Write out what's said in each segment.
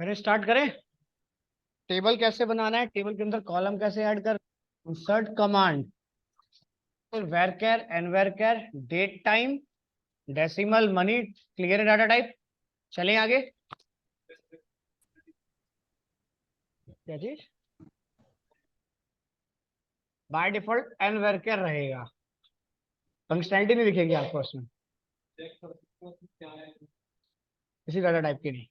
फिर स्टार्ट करें। टेबल कैसे बनाना है, टेबल के अंदर कॉलम कैसे ऐड कर। Insert command, varchar nvarchar date time decimal money clear data type. चलें आगे। क्या चीज बाय डिफॉल्ट एनवेरकर रहेगा, फंक्शनैलिटी नहीं दिखेगी आपको उसमें किसी डाटा टाइप की नहीं।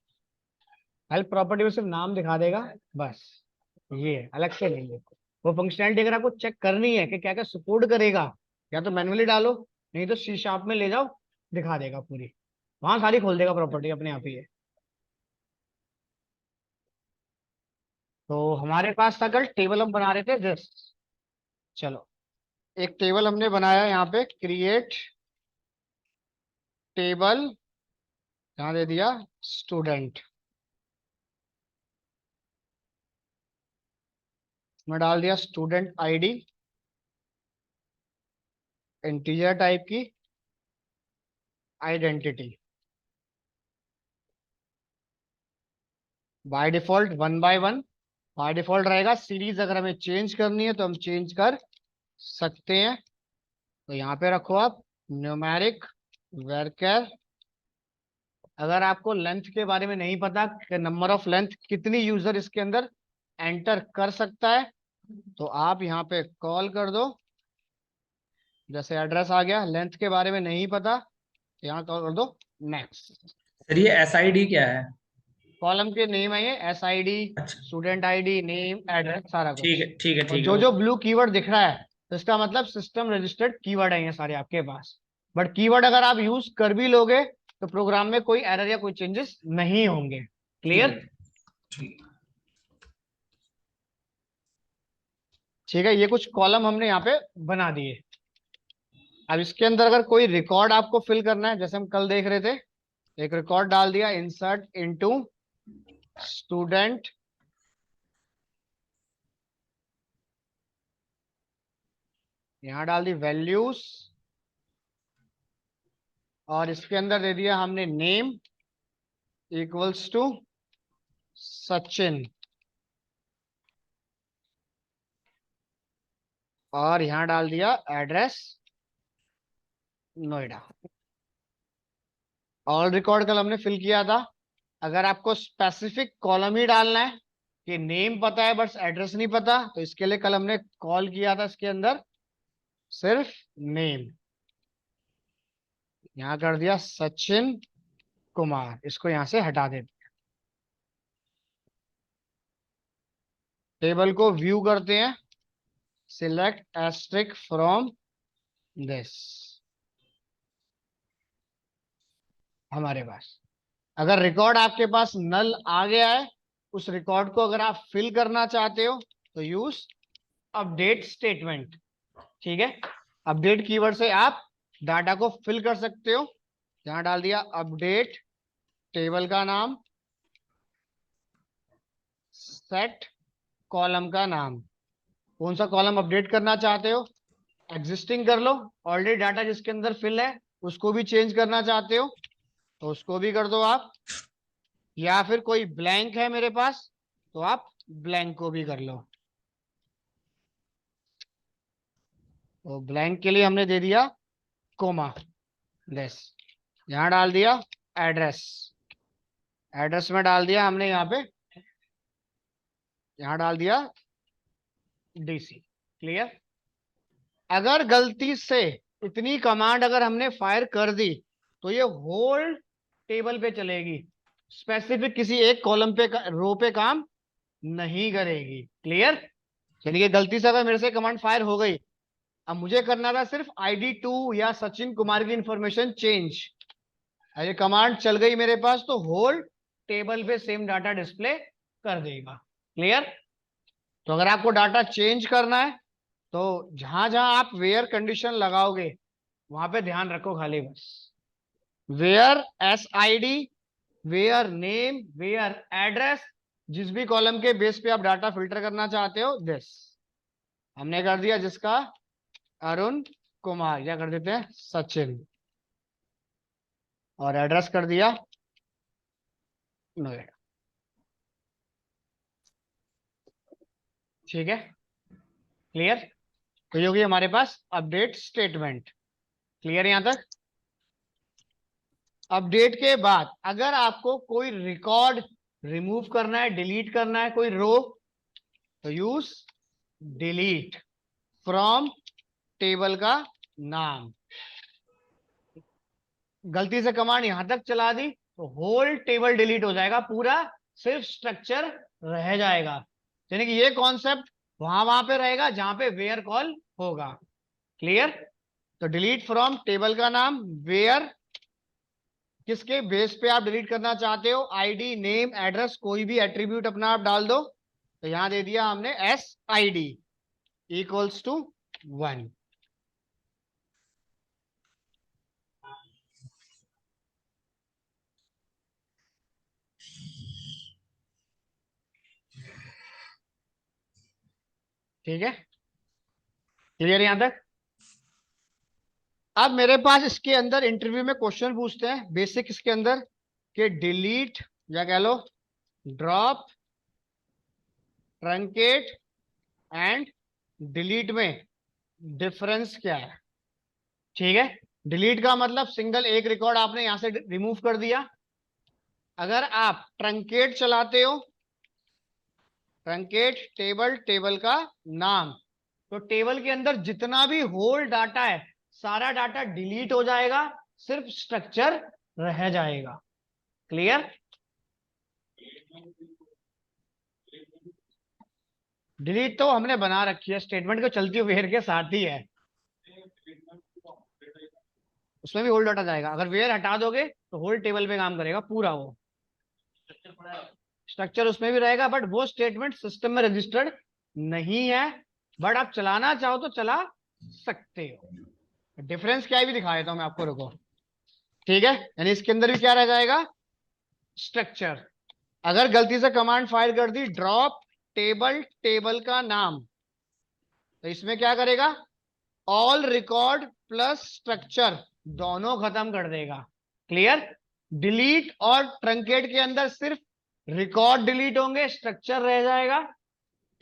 हेल्प प्रॉपर्टी में सिर्फ नाम दिखा देगा बस, ये अलग से नहीं है। वो फंक्शनैलिटी अगर आपको चेक करनी है कि क्या क्या सपोर्ट करेगा, या तो मैनुअली डालो, नहीं तो सी शार्प में ले जाओ, दिखा देगा पूरी, वहां सारी खोल देगा प्रॉपर्टी अपने आप ही है। तो हमारे पास था कल टेबल हम बना रहे थे दिस। चलो, एक टेबल हमने बनाया यहाँ पे, क्रिएट टेबल, यहाँ दे दिया स्टूडेंट, मैं डाल दिया स्टूडेंट आईडी, इंटीजर टाइप की identity, by default 1 by 1, by default रहेगा। सीरीज अगर हमें चेंज करनी है तो हम चेंज कर सकते हैं। तो यहाँ पे रखो आप न्यूमेरिक वेरकर। अगर आपको लेंथ के बारे में नहीं पता कि नंबर ऑफ लेंथ कितनी यूजर इसके अंदर एंटर कर सकता है, तो आप यहाँ पे कॉल कर दो। जैसे एड्रेस आ गया, लेंथ के बारे में नहीं पता, यहाँ कॉल कर दो नेक्स्ट। सर ये SID क्या है? कॉलम के नेम है ये, SID, अच्छा। स्टूडेंट आईडी, नेम, एड्रेस, सारा ठीक कुछ। है ठीक है और ठीक है, जो जो ओके। ब्लू कीवर्ड दिख रहा है, तो इसका मतलब सिस्टम रजिस्टर्ड कीवर्ड है ये सारे आपके पास। बट कीवर्ड अगर आप यूज कर भी लोगे तो प्रोग्राम में कोई एरर या कोई चेंजेस नहीं होंगे। ठीक है क्लियर। ठीक। ठीक है, ये कुछ कॉलम हमने यहाँ पे बना दिए। अब इसके अंदर अगर कोई रिकॉर्ड आपको फिल करना है, जैसे हम कल देख रहे थे, एक रिकॉर्ड डाल दिया, इंसर्ट इनटू स्टूडेंट, यहां डाल दी वैल्यूज, और इसके अंदर दे दिया हमने नेम इक्वल्स टू सचिन, और यहां डाल दिया एड्रेस नोएडा। ऑल रिकॉर्ड कल हमने फिल किया था। अगर आपको स्पेसिफिक कॉलम ही डालना है कि नेम पता है बस एड्रेस नहीं पता, तो इसके लिए कल हमने कॉल किया था इसके अंदर सिर्फ नेम, यहां कर दिया सचिन कुमार, इसको यहां से हटा देते। टेबल को व्यू करते हैं, सिलेक्ट एस्ट्रिक फ्रॉम दिस। हमारे पास अगर रिकॉर्ड आपके पास नल आ गया है, उस रिकॉर्ड को अगर आप फिल करना चाहते हो तो यूज अपडेट स्टेटमेंट। ठीक है, अपडेट कीवर्ड से आप डाटा को फिल कर सकते हो। यहां डाल दिया अपडेट, टेबल का नाम, सेट कॉलम का नाम, कौन सा कॉलम अपडेट करना चाहते हो, एग्जिस्टिंग कर लो, ऑलरेडी डाटा जिसके अंदर फिल है उसको भी चेंज करना चाहते हो तो उसको भी कर दो आप, या फिर कोई ब्लैंक है मेरे पास तो आप ब्लैंक को भी कर लो। तो ब्लैंक के लिए हमने दे दिया कोमा लेस, यहां डाल दिया एड्रेस, एड्रेस में डाल दिया हमने यहाँ पे, यहां डाल दिया DC। क्लियर। अगर गलती से इतनी कमांड अगर हमने फायर कर दी तो ये होल टेबल पे चलेगी, स्पेसिफिक किसी एक कॉलम पे रो पे काम नहीं करेगी। क्लियर। यानी कि गलती से अगर मेरे से कमांड फायर हो गई, अब मुझे करना था सिर्फ ID2 या सचिन कुमार की इंफॉर्मेशन चेंज, ये कमांड चल गई मेरे पास तो होल टेबल पे सेम डाटा डिस्प्ले कर देगा। क्लियर। तो अगर आपको डाटा चेंज करना है तो जहां जहां आप वेयर कंडीशन लगाओगे वहां पे ध्यान रखो खाली बस, where SID, where name, where address, जिस भी कॉलम के बेस पे आप डाटा फिल्टर करना चाहते हो दिस। हमने कर दिया जिसका अरुण कुमार, या कर देते हैं सचिन, और एड्रेस कर दिया नोएडा। ठीक है, क्लियर। तो ये होगी हमारे पास अपडेट स्टेटमेंट। क्लियर यहां तक। अपडेट के बाद अगर आपको कोई रिकॉर्ड रिमूव करना है, डिलीट करना है, कोई रो, तो यूज डिलीट फ्रॉम टेबल का नाम। गलती से कमांड यहां तक चला दी तो होल टेबल डिलीट हो जाएगा, पूरा सिर्फ स्ट्रक्चर रह जाएगा। यानी कि ये कॉन्सेप्ट वहां वहां पे रहेगा जहां पे वेयर कॉल होगा। क्लियर। तो डिलीट फ्रॉम टेबल का नाम, वेयर किसके बेस पे आप डिलीट करना चाहते हो, आईडी, नेम, एड्रेस, कोई भी एट्रीब्यूट अपना आप डाल दो। तो यहां दे दिया हमने S I D equals to 1। ठीक है, क्लियर यहां तक। अब मेरे पास इसके अंदर इंटरव्यू में क्वेश्चन पूछते हैं बेसिक इसके अंदर कि डिलीट या कह लो ड्रॉप, ट्रंकेट एंड डिलीट में डिफरेंस क्या है। ठीक है, डिलीट का मतलब सिंगल एक रिकॉर्ड आपने यहां से रिमूव कर दिया। अगर आप ट्रंकेट चलाते हो, ट्रंकेट टेबल, टेबल का नाम, तो टेबल के अंदर जितना भी होल डाटा है सारा डाटा डिलीट हो जाएगा, सिर्फ स्ट्रक्चर रह जाएगा। क्लियर। डिलीट तो हमने बना रखी है, स्टेटमेंट को चलती हुई वेयर के साथ ही है, उसमें भी होल डाटा जाएगा। अगर वेयर हटा दोगे तो होल टेबल पे काम करेगा पूरा, वो स्ट्रक्चर उसमें भी रहेगा, बट वो स्टेटमेंट सिस्टम में रजिस्टर्ड नहीं है, बट आप चलाना चाहो तो चला सकते हो। डिफरेंस क्या है भी दिखा देता हूं मैं आपको, रुको। ठीक है, यानी इसके अंदर भी क्या रह जाएगा, स्ट्रक्चर। अगर गलती से कमांड फाइल कर दी ड्रॉप टेबल, टेबल का नाम, तो इसमें क्या करेगा, ऑल रिकॉर्ड प्लस स्ट्रक्चर दोनों खत्म कर देगा। क्लियर। डिलीट और ट्रंकेट के अंदर सिर्फ रिकॉर्ड डिलीट होंगे, स्ट्रक्चर रह जाएगा।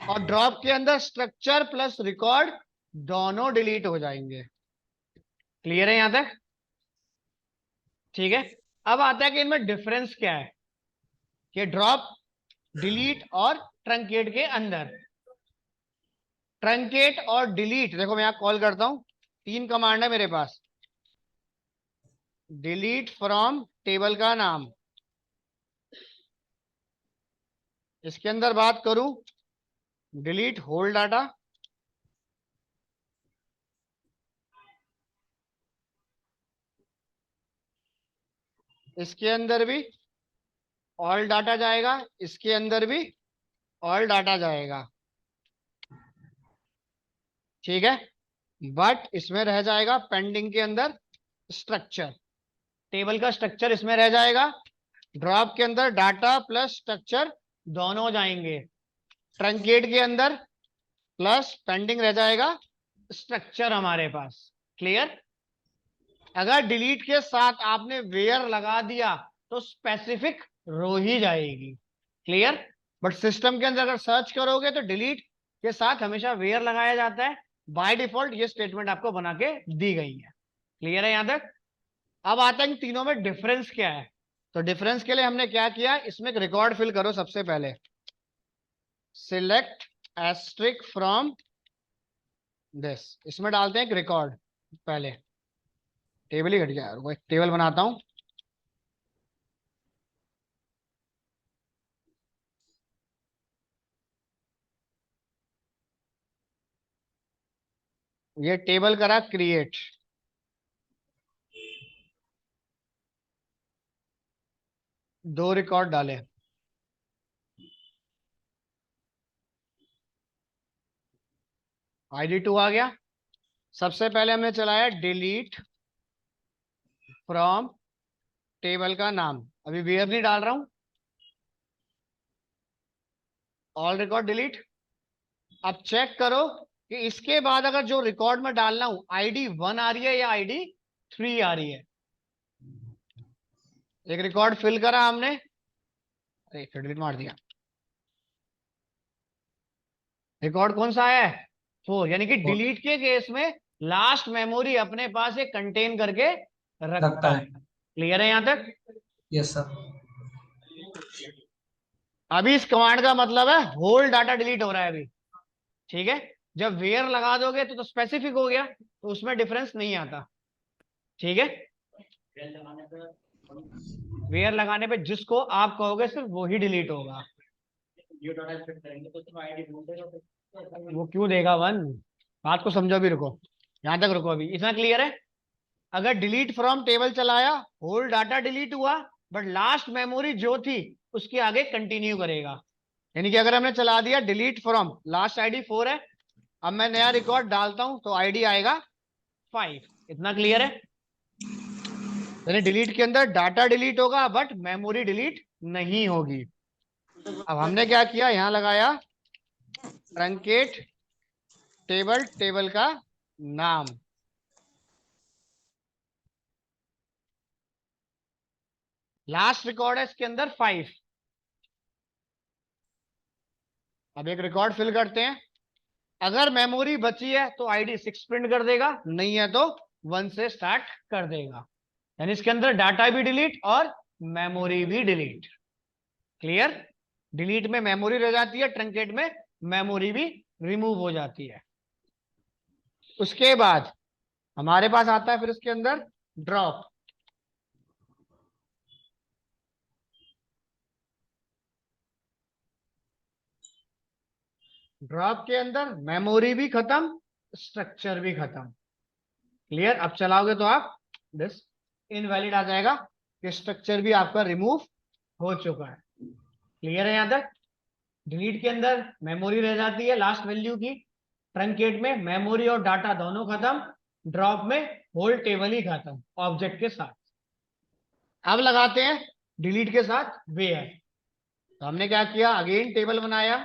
और ड्रॉप के अंदर स्ट्रक्चर प्लस रिकॉर्ड दोनों डिलीट हो जाएंगे। क्लियर है यहां तक। ठीक है, अब आता है कि इनमें डिफरेंस क्या है, कि ड्रॉप, डिलीट और ट्रंकेट के अंदर। ट्रंकेट और डिलीट, देखो मैं यहां कॉल करता हूं, तीन कमांड है मेरे पास। डिलीट फ्रॉम टेबल का नाम, इसके अंदर बात करूं डिलीट होल डाटा, इसके अंदर भी ऑल डाटा जाएगा, इसके अंदर भी ऑल डाटा जाएगा। ठीक है, बट इसमें रह जाएगा पेंडिंग के अंदर स्ट्रक्चर, टेबल का स्ट्रक्चर इसमें रह जाएगा। ड्रॉप के अंदर डाटा प्लस स्ट्रक्चर दोनों जाएंगे, ट्रंकेट के अंदर प्लस पेंडिंग रह जाएगा स्ट्रक्चर हमारे पास। क्लियर। अगर डिलीट के साथ आपने वेयर लगा दिया तो स्पेसिफिक रो ही जाएगी। क्लियर। बट सिस्टम के अंदर अगर सर्च करोगे तो डिलीट के साथ हमेशा वेयर लगाया जाता है, बाय डिफॉल्ट ये स्टेटमेंट आपको बना के दी गई है। क्लियर है यहां तक। अब आता है इन तीनों में डिफरेंस क्या है। तो डिफरेंस के लिए हमने क्या किया, इसमें एक रिकॉर्ड फिल करो सबसे पहले, सिलेक्ट एस्ट्रिक फ्रॉम दिस, इसमें डालते हैं एक रिकॉर्ड। पहले टेबल ही घट गया, रुको एक टेबल बनाता हूं। ये टेबल करा क्रिएट, दो रिकॉर्ड डाले, ID2 आ गया। सबसे पहले हमने चलाया डिलीट फ्रॉम टेबल का नाम, अभी वेयर नहीं डाल रहा हूं, ऑल रिकॉर्ड डिलीट। अब चेक करो कि इसके बाद अगर जो रिकॉर्ड में डालना हूं ID1 आ रही है या ID3 आ रही है। एक रिकॉर्ड फिल करा हमने, अरे फिर डिलीट मार दिया। रिकॉर्ड कौन सा आया है? 4, यानी कि और डिलीट के केस में लास्ट मेमोरी अपने पास एक कंटेन करके रखता रखता है। है। क्लियर है यहां तक? Yes sir. अभी इस कमांड का मतलब है होल डाटा डिलीट हो रहा है अभी। ठीक है, जब वेयर लगा दोगे तो स्पेसिफिक हो गया, तो उसमें डिफरेंस नहीं आता। ठीक है, वेयर लगाने पे जिसको आप कहोगे सिर्फ वो ही डिलीट होगा। वो क्यों देगा 1? बात को समझो, भी रुको, यहां तक रुको, अभी इतना क्लियर है? अगर डिलीट फ्रॉम टेबल चलाया, होल डाटा डिलीट हुआ, बट लास्ट मेमोरी जो थी उसके आगे कंटिन्यू करेगा। यानी कि अगर हमने चला दिया डिलीट फ्रॉम, लास्ट आईडी 4 है, अब मैं नया रिकॉर्ड डालता हूं तो आईडी आएगा 5। इतना क्लियर है? यानी डिलीट के अंदर डाटा डिलीट होगा बट मेमोरी डिलीट नहीं होगी। अब हमने क्या किया, यहां लगाया ट्रंकेट टेबल, टेबल का नाम। लास्ट रिकॉर्ड है इसके अंदर 5। अब एक रिकॉर्ड फिल करते हैं। अगर मेमोरी बची है तो आईडी 6 प्रिंट कर देगा, नहीं है तो 1 से स्टार्ट कर देगा। यानी इसके अंदर डाटा भी डिलीट और मेमोरी भी डिलीट। क्लियर? डिलीट में मेमोरी रह जाती है, ट्रंकेट में मेमोरी भी रिमूव हो जाती है। उसके बाद हमारे पास आता है फिर इसके अंदर ड्रॉप। ड्रॉप के अंदर मेमोरी भी खत्म, स्ट्रक्चर भी खत्म। क्लियर? अब चलाओगे तो आप दिस इनवैलिड आ जाएगा कि स्ट्रक्चर भी आपका रिमूव हो चुका है। क्लियर है यहां तक? डिलीट के अंदर मेमोरी रह जाती है लास्ट वैल्यू की, ट्रंकेट में मेमोरी और डाटा दोनों खत्म, ड्रॉप में होल टेबल ही खत्म ऑब्जेक्ट के साथ। अब लगाते हैं डिलीट के साथ वेयर। तो हमने क्या किया, अगेन टेबल बनाया।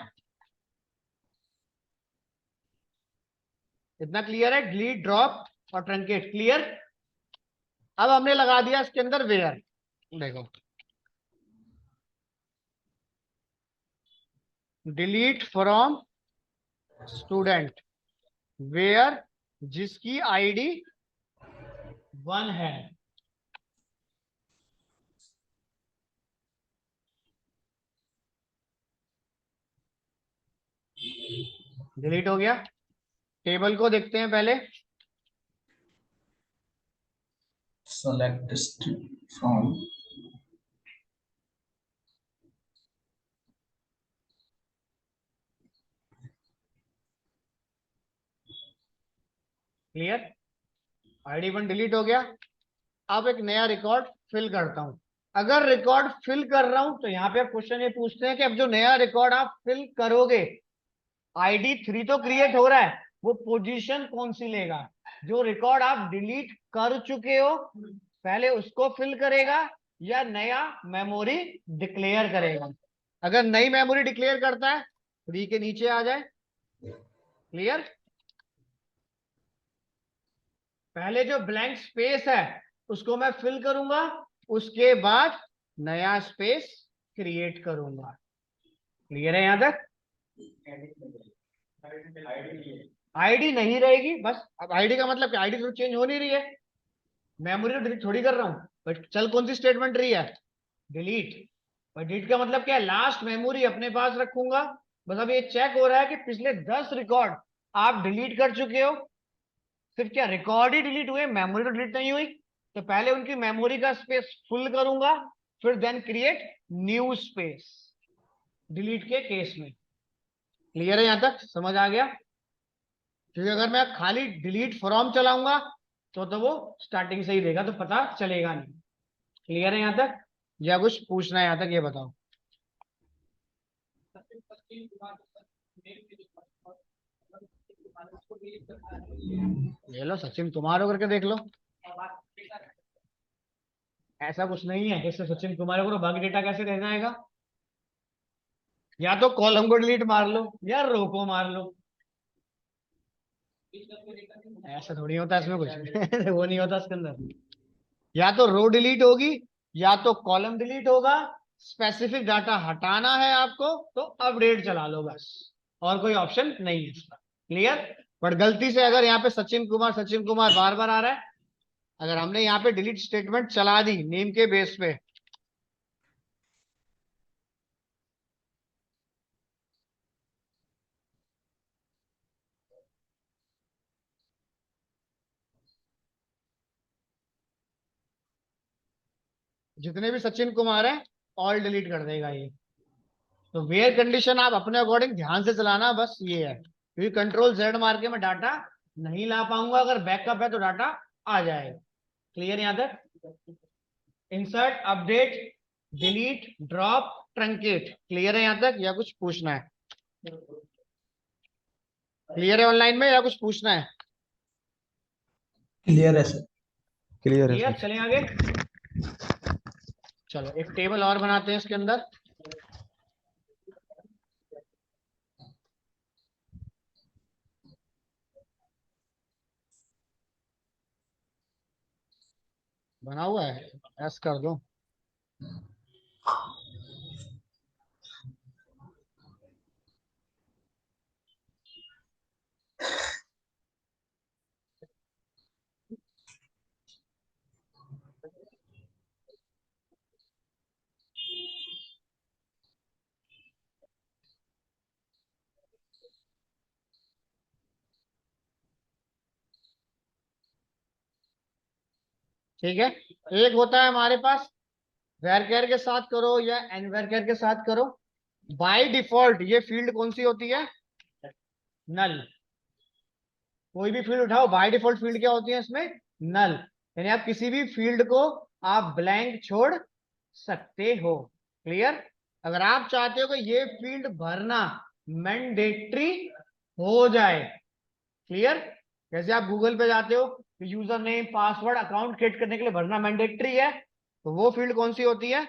इतना क्लियर है? डिलीट, ड्रॉप और ट्रंकेट क्लियर। अब हमने लगा दिया इसके अंदर वेयर। देखो, डिलीट फ्रॉम स्टूडेंट वेयर जिसकी आईडी 1 है। डिलीट हो गया। टेबल को देखते हैं पहले। Select from. Clear? ID 1 delete हो गया। अब एक नया रिकॉर्ड फिल करता हूं। अगर रिकॉर्ड फिल कर रहा हूं तो यहां पे आप क्वेश्चन ये पूछते हैं कि अब जो नया रिकॉर्ड आप फिल करोगे, आईडी 3 तो क्रिएट हो रहा है, वो पोजीशन कौन सी लेगा? जो रिकॉर्ड आप डिलीट कर चुके हो पहले उसको फिल करेगा, या नया मेमोरी डिक्लेयर करेगा? अगर नई मेमोरी डिक्लेयर करता है 3 के नीचे आ जाए। क्लियर? पहले जो ब्लैंक स्पेस है उसको मैं फिल करूंगा, उसके बाद नया स्पेस क्रिएट करूंगा। क्लियर है यहां तक? आईडी नहीं रहेगी बस। अब आईडी का मतलब क्या, आईडी तो चेंज हो नहीं रही है, मेमोरी तो डिलीट थोड़ी कर रहा हूं, बट चल कौन सी स्टेटमेंट रही है, डिलीट। और डिलीट का मतलब क्या है, लास्ट मेमोरी अपने पास रखूंगा। बस अब ये चेक हो रहा है कि पिछले 10 रिकॉर्ड आप डिलीट कर चुके हो, सिर्फ क्या रिकॉर्ड ही डिलीट हुए, मेमोरी तो डिलीट नहीं हुई। तो पहले उनकी मेमोरी का स्पेस फुल करूंगा, फिर then create new space delete के केस में। क्लियर है यहां तक? समझ आ गया? क्योंकि अगर मैं खाली डिलीट फ्रॉम चलाऊंगा तो वो स्टार्टिंग से ही देगा, तो पता चलेगा नहीं। क्लियर है यहां तक? या कुछ पूछना है यहां तक, ये बताओ। ले लो सचिन तुम्हारा करके देख लो। ऐसा कुछ नहीं है जैसे सचिन कुमार करो बाकी डेटा कैसे रह जाएगा। या तो कॉलम को डिलीट मार लो या रो को मार लो। ऐसा थोड़ी होता है इसमें कुछ वो नहीं होता इसके अंदर। या तो रो डिलीट होगी या तो कॉलम डिलीट होगा। स्पेसिफिक डाटा हटाना है आपको तो अपडेट चला लो बस। और कोई ऑप्शन नहीं है इसका। क्लियर। बट गलती से अगर यहाँ पे सचिन कुमार बार बार आ रहा है, अगर हमने यहाँ पे डिलीट स्टेटमेंट चला दी नेम के बेस पे, जितने भी सचिन कुमार है ऑल डिलीट कर देगा ये। तो वेयर कंडीशन आप अपने अकॉर्डिंग ध्यान से चलाना, बस ये है, क्योंकि कंट्रोल जेड मार के मैं डाटा नहीं ला पाऊंगा, अगर बैकअप है तो डाटा आ जाएगा। क्लियर यहां तक। Insert, update, delete, drop, truncate, clear है यहां तक या कुछ पूछना है? क्लियर है ऑनलाइन में या कुछ पूछना है? क्लियर है सर। क्लियर है क्लियर, सर। चलें आगे। चलो एक टेबल और बनाते हैं इसके अंदर। बना हुआ है, एस कर दो। ठीक है। एक होता है हमारे पास varchar के साथ करो या nvarchar के साथ करो। बाय डिफॉल्ट ये फील्ड कौन सी होती है? नल। कोई भी फील्ड उठाओ, बाय डिफॉल्ट फील्ड क्या होती है इसमें? नल। यानी आप किसी भी फील्ड को आप ब्लैंक छोड़ सकते हो। क्लियर। अगर आप चाहते हो कि ये फील्ड भरना मैंडेटरी हो जाए, क्लियर, जैसे आप गूगल पे जाते हो, user name password account create करने के लिए भरना मैंडेटरी है, तो वो फील्ड कौन सी होती है?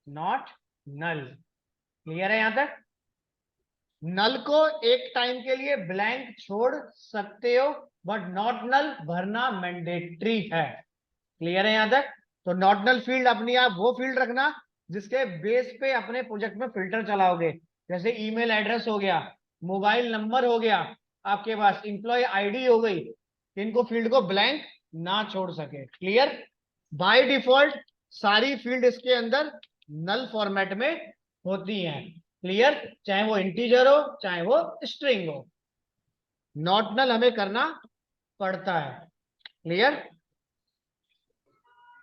Not null. क्लियर है यहां तक। नल को एक टाइम के लिए ब्लैंक छोड़ सकते हो, बट नॉट नल भरना मैंडेटरी है। क्लियर है यहां तक। तो नॉट नल फील्ड अपनी आप वो फील्ड रखना जिसके बेस पे अपने प्रोजेक्ट में फिल्टर चलाओगे। जैसे ईमेल एड्रेस हो गया, मोबाइल नंबर हो गया, आपके पास एम्प्लॉय आईडी हो गई, इनको फील्ड को ब्लैंक ना छोड़ सके। क्लियर। बाय डिफॉल्ट सारी फील्ड इसके अंदर नल फॉर्मेट में होती हैं। क्लियर। चाहे वो इंटीजर हो चाहे वो स्ट्रिंग हो, नॉट नल हमें करना पड़ता है। क्लियर।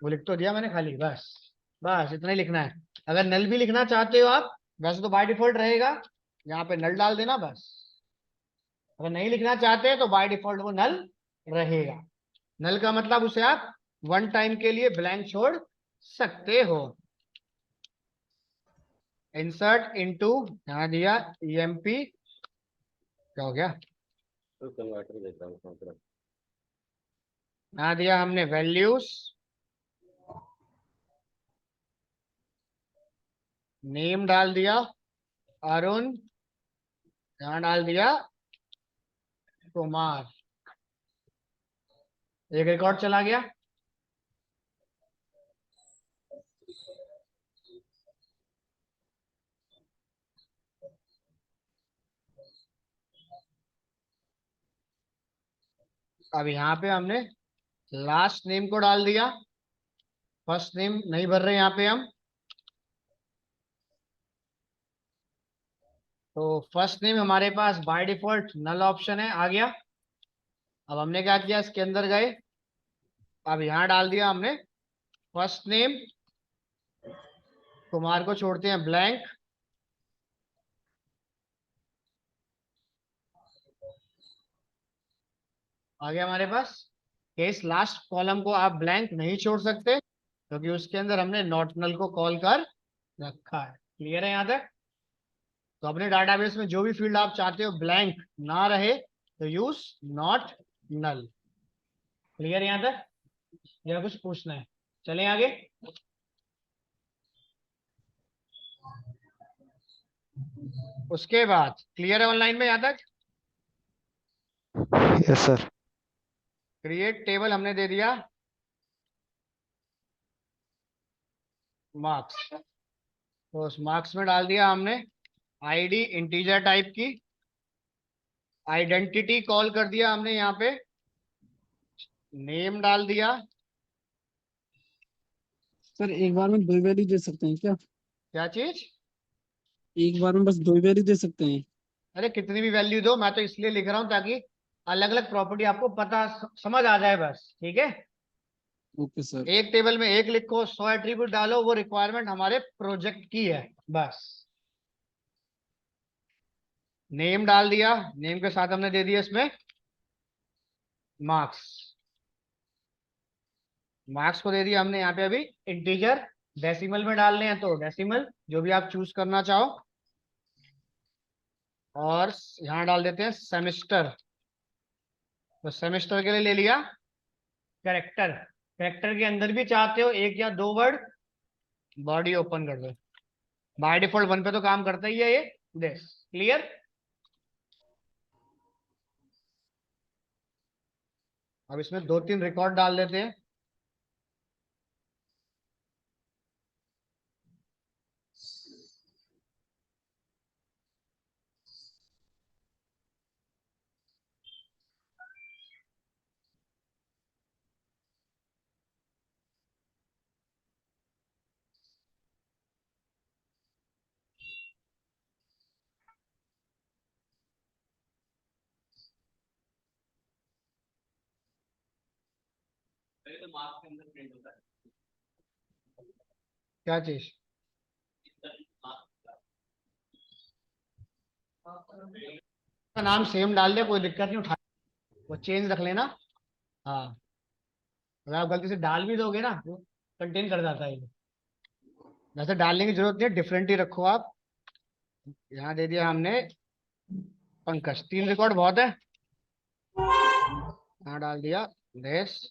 वो लिख तो दिया मैंने खाली, बस बस इतना ही लिखना है। अगर नल भी लिखना चाहते हो आप, वैसे तो बाय डिफॉल्ट रहेगा, यहाँ पे नल डाल देना बस। अगर नहीं लिखना चाहते तो बाय डिफॉल्ट वो नल रहेगा। नल का मतलब उसे आप वन टाइम के लिए ब्लैंक छोड़ सकते हो। इंसर्ट इनटू, यहां दिया ईएमपी, क्या हो गया, यहां दिया हमने वैल्यूज, नेम डाल दिया अरुण, यहां डाल दिया कुमार, एक रिकॉर्ड चला गया। अब यहाँ पे हमने लास्ट नेम को डाल दिया, फर्स्ट नेम नहीं भर रहे यहाँ पे हम। तो फर्स्ट नेम हमारे पास बाय डिफॉल्ट नल ऑप्शन है, आ गया। अब हमने क्या किया, इसके अंदर गए, अब यहाँ डाल दिया हमने फर्स्ट नेम, कुमार को छोड़ते हैं ब्लैंक, आ गया हमारे पास। केस लास्ट कॉलम को आप ब्लैंक नहीं छोड़ सकते क्योंकि उसके अंदर हमने नॉट नल को कॉल कर रखा है। क्लियर है यहाँ तक। तो अपने डाटाबेस में जो भी फील्ड आप चाहते हो ब्लैंक ना रहे तो यूज नॉट नल। क्लियर यहाँ तक या कुछ पूछना है? चलें आगे। उसके बाद क्लियर है ऑनलाइन में यहाँ तक। Yes sir. क्रिएट टेबल हमने दे दिया मार्क्स, तो उस मार्क्स में डाल दिया हमने आईडी इंटीजर टाइप की, आइडेंटिटी कॉल कर दिया हमने यहाँ पे, नेम डाल दिया। सर एक बार में 2 वैल्यू दे सकते हैं क्या? क्या चीज? एक बार में बस 2 वैल्यू दे सकते हैं? अरे कितनी भी वैल्यू दो, मैं तो इसलिए लिख रहा हूं ताकि अलग अलग प्रॉपर्टी आपको पता समझ आ जाए बस, ठीक है। Okay sir. एक टेबल में एक लिखो, 100 एट्रीब्यूट डालो, वो रिक्वायरमेंट हमारे प्रोजेक्ट की है बस। नेम डाल दिया, नेम के साथ हमने दे दिया इसमें मार्क्स, मार्क्स को दे दिया हमने यहाँ पे अभी इंटीजर, डेसिमल में डालने हैं तो डेसिमल, जो भी आप चूज करना चाहो। और यहाँ डाल देते हैं सेमेस्टर, तो सेमेस्टर के लिए ले लिया कैरेक्टर, कैरेक्टर के अंदर भी चाहते हो एक या दो वर्ड, बॉडी ओपन कर दो, बाय डिफॉल्ट 1 पे तो काम करता ही है ये, दिस क्लियर। अब इसमें 2-3 रिकॉर्ड डाल देते हैं। क्या चीज? का नाम सेम डाल दे, कोई दिक्कत नहीं, उठा वो चेंज रख लेना। हाँ, अगर आप गलती से डाल भी दोगे ना वो कंटेन कर जाता है ये। वैसे डालने की जरूरत नहीं है, डिफरेंट ही रखो आप। यहाँ दे दिया हमने पंकज, 3 रिकॉर्ड बहुत है। यहाँ डाल दिया देश।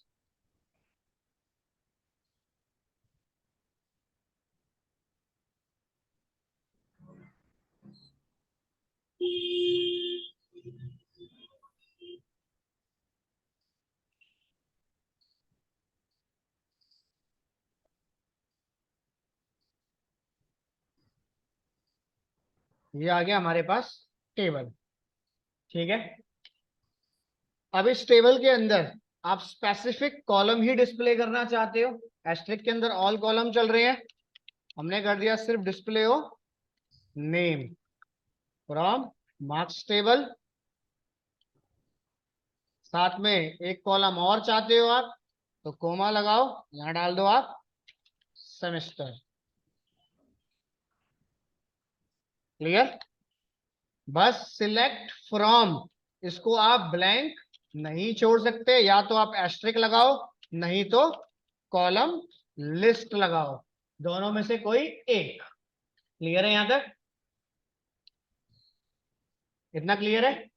ये आ गया हमारे पास टेबल, ठीक है। अब इस टेबल के अंदर आप स्पेसिफिक कॉलम ही डिस्प्ले करना चाहते हो, एस्ट्रिक के अंदर ऑल कॉलम चल रहे हैं, हमने कर दिया सिर्फ डिस्प्ले हो नेम फ्रॉम मार्क्स टेबल। साथ में एक कॉलम और चाहते हो आप तो कोमा लगाओ, यहां डाल दो आप सेमेस्टर, क्लियर। बस सिलेक्ट फ्रॉम, इसको आप ब्लैंक नहीं छोड़ सकते, या तो आप एस्ट्रिक लगाओ नहीं तो कॉलम लिस्ट लगाओ, दोनों में से कोई एक। क्लियर है यहां तक? इतना क्लियर है?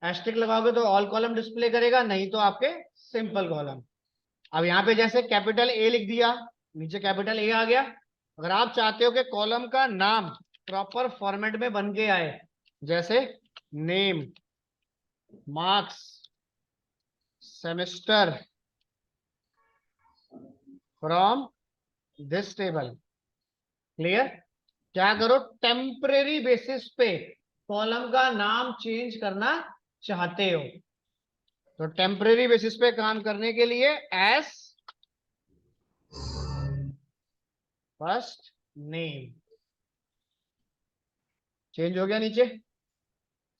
एस्ट्रिक लगाओगे तो ऑल कॉलम डिस्प्ले करेगा, नहीं तो आपके सिंपल कॉलम। अब यहाँ पे जैसे कैपिटल ए लिख दिया, नीचे कैपिटल ए आ गया। अगर आप चाहते हो कि कॉलम का नाम प्रॉपर फॉर्मेट में बन के आए, जैसे name, marks, semester from this table, clear. क्या करो, टेम्परेरी बेसिस पे कॉलम का नाम चेंज करना चाहते हो तो टेम्परेरी बेसिस पे काम करने के लिए एस फर्स्ट नेम चेंज हो गया नीचे,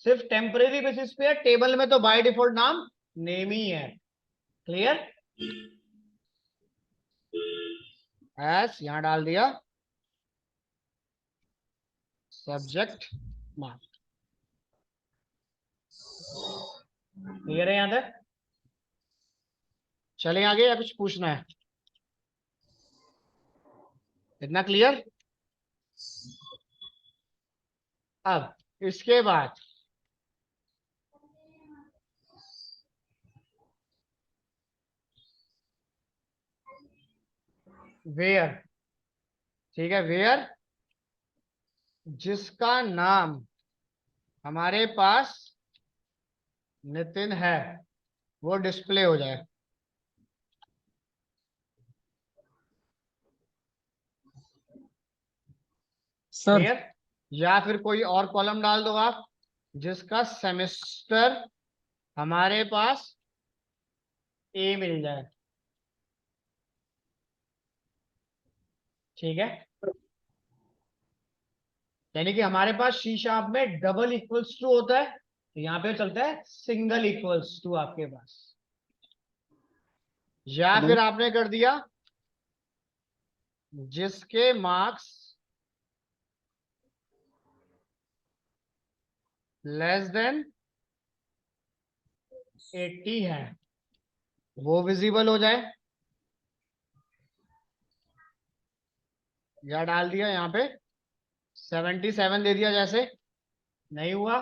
सिर्फ टेम्परेरी बेसिस पे है, टेबल में तो बाय डिफॉल्ट नाम नेम ही है, क्लियर। एस यहां डाल दिया सब्जेक्ट मार्क, क्लियर है यहां तक? चले आगे या कुछ पूछना है? इतना क्लियर। अब इसके बाद वेयर, ठीक है, वेयर जिसका नाम हमारे पास नितिन है वो डिस्प्ले हो जाए, सर क्लियर। या फिर कोई और कॉलम डाल दो आप जिसका सेमेस्टर हमारे पास ए मिल जाए। ठीक है, यानी कि हमारे पास सी शार्प में डबल इक्वल्स टू होता है, तो यहाँ पे चलता है सिंगल इक्वल्स टू आपके पास। या हेलो फिर आपने कर दिया जिसके मार्क्स लेस देन 80 है वो विजिबल हो जाए, या डाल दिया यहाँ पे 77 दे दिया, जैसे नहीं हुआ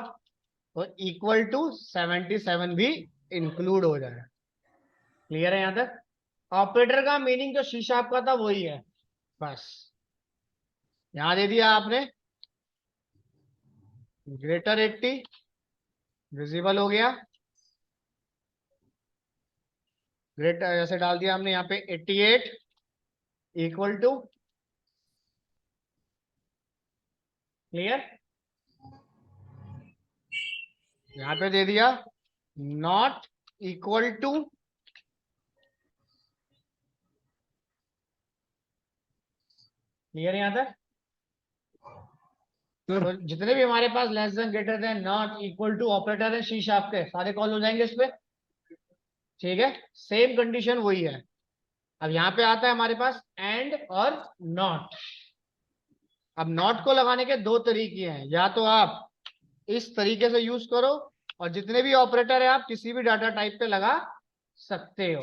तो इक्वल टू 77 भी इंक्लूड हो जाए। क्लियर है यहाँ तक? ऑपरेटर का मीनिंग जो सी शार्प का था वही है, बस यहां दे दिया आपने ग्रेटर 80 विजिबल हो गया, ग्रेटर जैसे डाल दिया हमने यहाँ पे 88 इक्वल टू, क्लियर, यहाँ पे दे दिया नॉट इक्वल टू, क्लियर है यहाँ तक? सर। तो जितने भी हमारे पास less than greater than not equal to operator है सी शार्प के, सारे कॉल हो जाएंगे इस पे। ठीक है, सेम कंडीशन वही है। अब यहाँ पे आता है हमारे पास एंड और नॉट। अब नॉट को लगाने के दो तरीके हैं, या तो आप इस तरीके से यूज करो और जितने भी ऑपरेटर है आप किसी भी डाटा टाइप पे लगा सकते हो,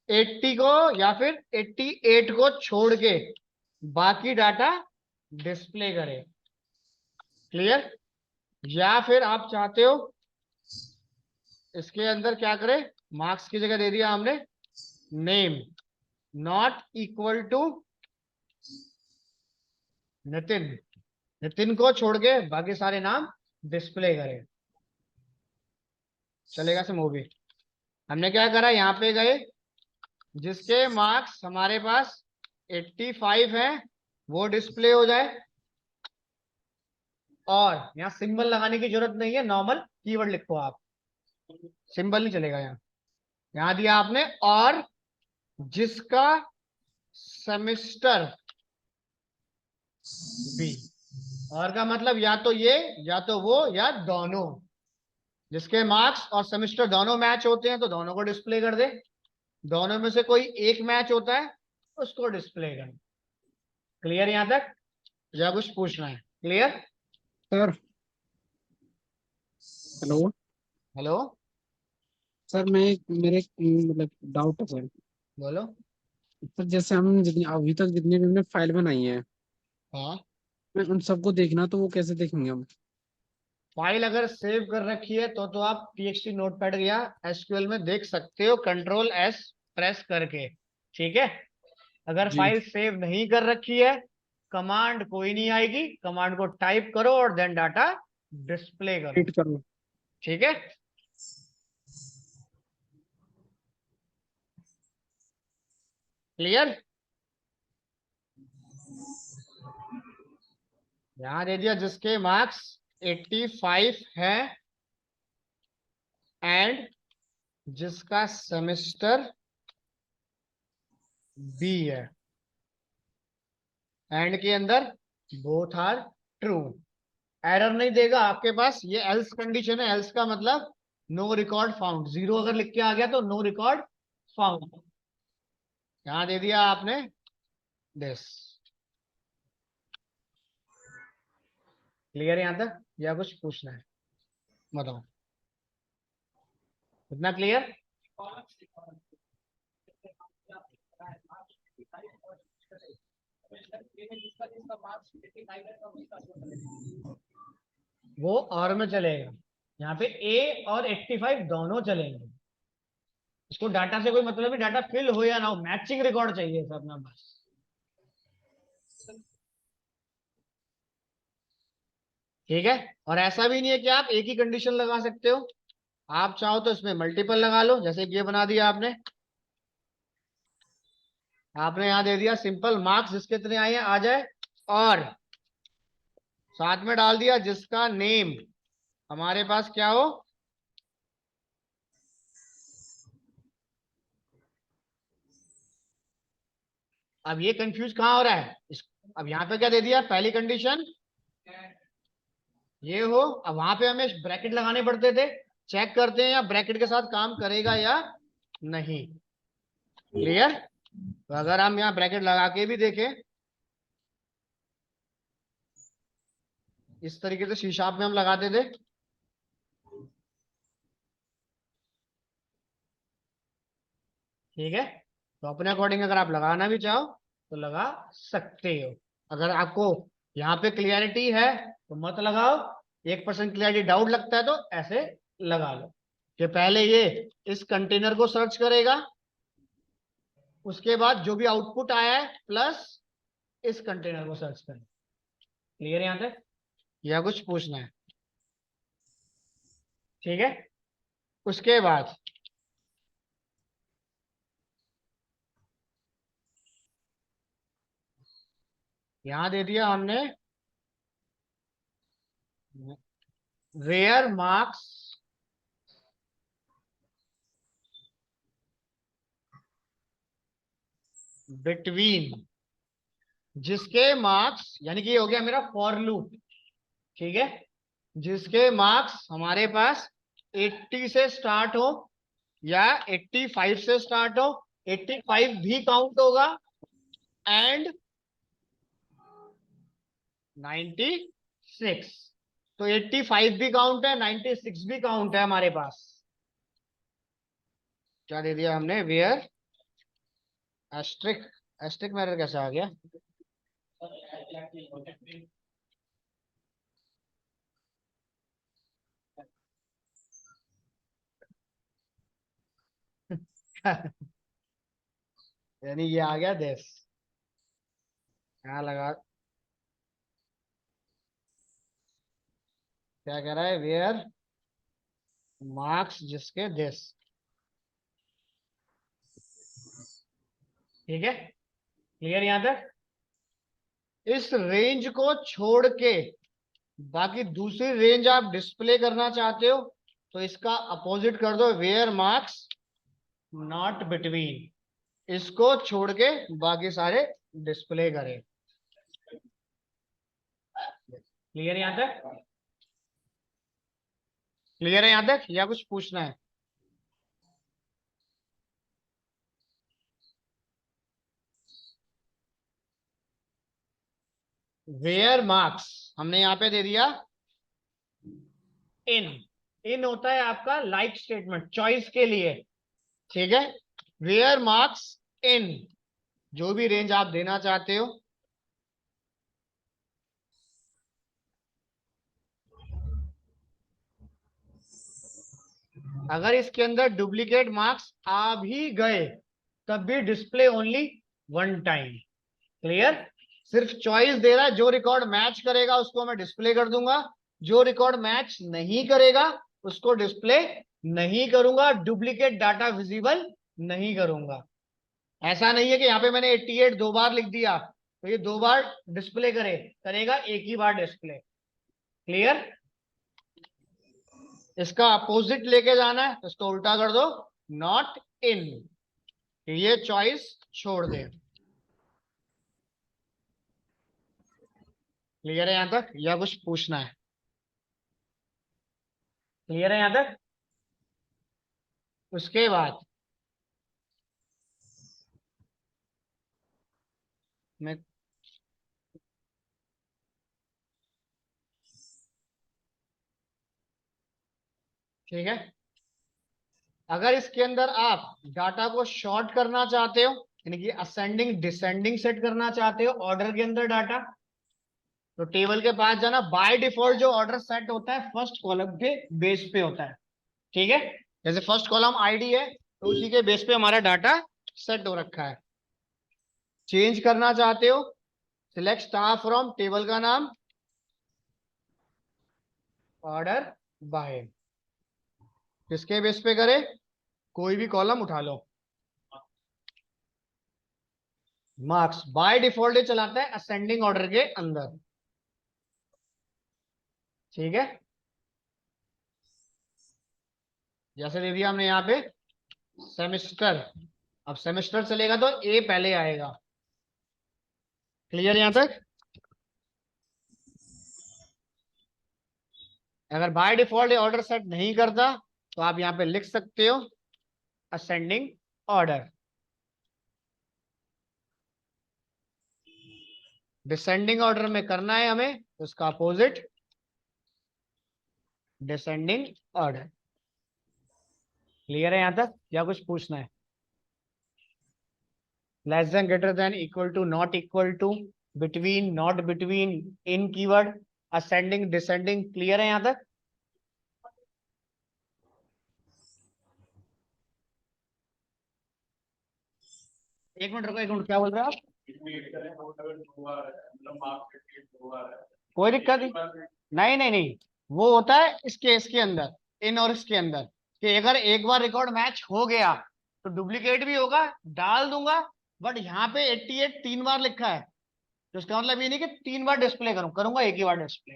80 को या फिर 88 को छोड़ के बाकी डाटा डिस्प्ले करे। क्लियर? या फिर आप चाहते हो इसके अंदर क्या करे, मार्क्स की जगह दे दिया हमने name not equal to Nitin, Nitin को छोड़ के बाकी सारे नाम डिस्प्ले करे, चलेगा से मूवी। हमने क्या करा, यहाँ पे गए जिसके मार्क्स हमारे पास 85 है वो डिस्प्ले हो जाए, और यहाँ सिंबल लगाने की जरूरत नहीं है, नॉर्मल कीवर्ड लिखो आप, सिंबल नहीं चलेगा यहाँ। यहाँ दिया आपने और जिसका सेमेस्टर बी, और का मतलब या तो ये या तो वो या दोनों, जिसके मार्क्स और सेमेस्टर दोनों मैच होते हैं तो दोनों को डिस्प्ले कर दे, दोनों में से कोई एक मैच होता है उसको डिस्प्ले कर। क्लियर यहां तक या कुछ पूछना है? Clear? Sir hello. Hello, sir मेरे मतलब डाउट है सर। बोलो। सर जैसे हम जितनी अभी तक जितनी भी हमने फाइल बनाई है, हाँ, मैं उन सबको देखना तो वो कैसे देखेंगे हम? फाइल अगर सेव कर रखी है तो आप txt नोटपैड या एसक्यूएल में देख सकते हो कंट्रोल एस प्रेस करके। ठीक है, अगर जी। फाइल सेव नहीं कर रखी है कमांड कोई नहीं आएगी, कमांड को टाइप करो और देन डाटा डिस्प्ले करो। वेट करो। ठीक है, क्लियर? यहां दे दिया जिसके मार्क्स 85 है एंड जिसका सेमेस्टर बी है, एंड के अंदर बोथ आर ट्रू, एरर नहीं देगा आपके पास, ये एल्स कंडीशन है, एल्स का मतलब नो रिकॉर्ड फाउंड, जीरो अगर लिख के आ गया तो नो रिकॉर्ड फाउंड। यहां दे दिया आपने दिस। क्लियर है यहां तक या कुछ पूछना है? बताओ, इतना क्लियर? वो और में चलेगा, यहाँ पे ए और 85 दोनों चलेंगे, इसको डाटा से कोई मतलब नहीं, डाटा फिल हो या ना हो मैचिंग रिकॉर्ड चाहिए सब ना, बस। ठीक है, और ऐसा भी नहीं है कि आप एक ही कंडीशन लगा सकते हो, आप चाहो तो इसमें मल्टीपल लगा लो, जैसे कि ये बना दिया आपने, आपने यहां दे दिया सिंपल मार्क्स जिसके इतने आए हैं आ जाए, और साथ में डाल दिया जिसका नेम हमारे पास क्या हो, अब ये कंफ्यूज कहाँ हो रहा है अब यहाँ पे क्या दे दिया, पहली कंडीशन ये हो, अब वहां पे हमें ब्रैकेट लगाने पड़ते थे, चेक करते हैं या ब्रैकेट के साथ काम करेगा या नहीं। क्लियर? तो अगर हम यहाँ ब्रैकेट लगा के भी देखें, इस तरीके से सी शार्प में हम लगाते थे, ठीक है। तो अपने अकॉर्डिंग अगर आप लगाना भी चाहो तो लगा सकते हो। अगर आपको यहाँ पे क्लियरिटी है तो मत लगाओ, 1% क्लियरिटी डाउट लगता है तो ऐसे लगा लो कि पहले ये इस कंटेनर को सर्च करेगा, उसके बाद जो भी आउटपुट आया है प्लस इस कंटेनर को सर्च करेगा। क्लियर है यहाँ तक या कुछ पूछना है? ठीक है। उसके बाद यहां दे दिया हमने वेयर मार्क्स बिटवीन, जिसके मार्क्स, यानी कि ये हो गया मेरा फॉर लूप, ठीक है, जिसके मार्क्स हमारे पास 80 से स्टार्ट हो या 85 से स्टार्ट हो, 85 भी काउंट होगा एंड 96, तो 85 भी काउंट है, 96 भी काउंट है हमारे पास। क्या दे दिया हमने, वेयर एस्ट्रिक, एस्ट्रिक में एरर कैसे आ गया? यानी ये आ गया देश, यहाँ लगा, क्या कह रहा है, वेयर मार्क्स जिसके देश, ठीक है। क्लियर यहाँ तक? इस रेंज को छोड़ के बाकी दूसरी रेंज आप डिस्प्ले करना चाहते हो तो इसका अपोजिट कर दो, वेयर मार्क्स नॉट बिटवीन, इसको छोड़ के बाकी सारे डिस्प्ले करें। क्लियर यहां तक? क्लियर है यहां तक या कुछ पूछना है? वेयर मार्क्स हमने यहां पे दे दिया इन, इन होता है आपका लाइक स्टेटमेंट, चॉइस के लिए, ठीक है। वेयर मार्क्स इन, जो भी रेंज आप देना चाहते हो, अगर इसके अंदर डुप्लीकेट मार्क्स आ भी गए तब भी display only one time. Clear? सिर्फ चॉइस दे रहा है, जो रिकॉर्ड मैच करेगा उसको मैं डिस्प्ले कर दूंगा, जो रिकॉर्ड मैच नहीं करेगा उसको डिस्प्ले नहीं करूंगा, डुप्लीकेट डाटा विजिबल नहीं करूंगा। ऐसा नहीं है कि यहाँ पे मैंने 88 दो बार लिख दिया तो ये दो बार डिस्प्ले करेगा, एक ही बार डिस्प्ले। क्लियर? इसका अपोजिट लेके जाना है तो इसको उल्टा कर दो, नॉट इन, ये चॉइस छोड़ दे। क्लियर है यहां तक या कुछ पूछना है? क्लियर है यहां तक? उसके बाद मैं, ठीक है, अगर इसके अंदर आप डाटा को शॉर्ट करना चाहते हो, यानी कि असेंडिंग डिसेंडिंग सेट करना चाहते हो ऑर्डर के अंदर डाटा, तो टेबल के पास जाना, बाय डिफॉल्ट जो ऑर्डर सेट होता है फर्स्ट कॉलम के बेस पे होता है, ठीक है। जैसे फर्स्ट कॉलम आईडी है तो उसी के बेस पे हमारा डाटा सेट हो रखा है। चेंज करना चाहते हो, सिलेक्ट स्टार फ्रॉम, टेबल का नाम ऑर्डर बाय, किसके बेस पे करे, कोई भी कॉलम उठा लो, मार्क्स बाय डिफॉल्ट चलाता है असेंडिंग ऑर्डर के अंदर। ठीक है, जैसे दे दिया हमने यहाँ पे सेमेस्टर। अब सेमेस्टर चलेगा तो ए पहले आएगा। क्लियर यहां तक? अगर बाय डिफॉल्ट ऑर्डर सेट नहीं करता तो आप यहां पे लिख सकते हो असेंडिंग ऑर्डर। डिसेंडिंग ऑर्डर में करना है हमें तो उसका अपोजिट डिसेंडिंग ऑर्डर। क्लियर है यहां तक या कुछ पूछना है? Less than, greater than, equal to, not equal to, between, not between, in keyword, ascending, descending. Clear है यहां तक? एक मिनट रुको, एक मिनट, क्या बोल रहे हो आप? कोई दिक्कत नहीं, नहीं नहीं, वो होता है इस केस के अंदर, इन और इसके अंदर, कि अगर एक बार रिकॉर्ड मैच हो गया तो डुप्लीकेट भी होगा, डाल दूंगा। बट यहाँ पे 88 3 बार लिखा है, तो इसका मतलब ये नहीं कि 3 बार डिस्प्ले करूंगा एक ही बार डिस्प्ले।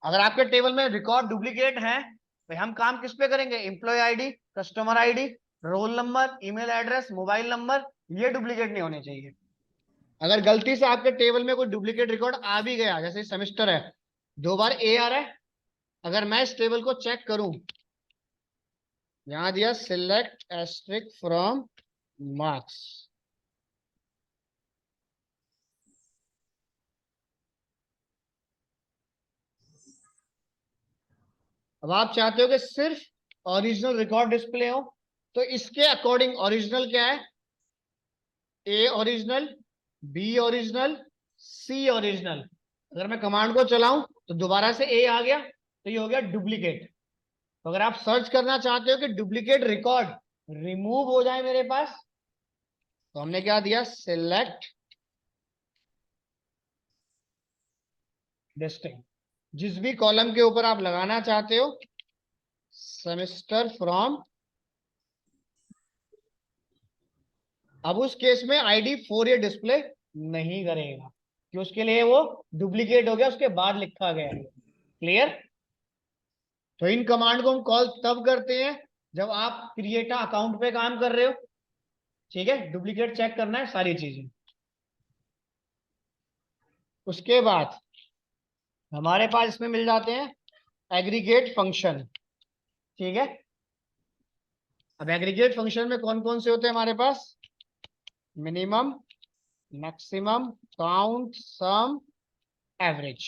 अगर आपके टेबल में रिकॉर्ड डुप्लीकेट है तो हम काम किस पे करेंगे? Employ ID, customer ID, roll number, email address, mobile number, ये डुप्लीकेट नहीं होने चाहिए। अगर गलती से आपके टेबल में कोई डुप्लीकेट रिकॉर्ड आ भी गया, जैसे सेमेस्टर है, 2 बार ए आ रहा है, अगर मैं इस टेबल को चेक करूं, यहां दिया सिलेक्ट एस्ट्रिक फ्रॉम मार्क्स, अब आप चाहते हो कि सिर्फ ओरिजिनल रिकॉर्ड डिस्प्ले हो, तो इसके अकॉर्डिंग ओरिजिनल क्या है? A original, B original, C original. अगर मैं कमांड को चलाऊं तो दोबारा से ए आ गया, तो ये हो गया डुप्लीकेट। तो अगर आप सर्च करना चाहते हो कि डुप्लीकेट रिकॉर्ड रिमूव हो जाए मेरे पास, तो हमने क्या दिया? Select distinct. जिस भी कॉलम के ऊपर आप लगाना चाहते हो सेमेस्टर फ्रॉम, अब उस केस में आईडी 4 ये डिस्प्ले नहीं करेगा कि उसके लिए वो डुप्लीकेट हो गया, उसके बाद लिखा गया है। क्लियर? तो इन कमांड को हम कॉल तब करते हैं जब आप क्रिएट अकाउंट पे काम कर रहे हो। ठीक है, डुप्लीकेट चेक करना है, सारी चीजें। उसके बाद हमारे पास इसमें मिल जाते हैं एग्रीगेट फंक्शन। ठीक है, अब एग्रीगेट फंक्शन में कौन कौन से होते हैं हमारे पास? मिनिमम, मैक्सिमम, काउंट, सम, एवरेज।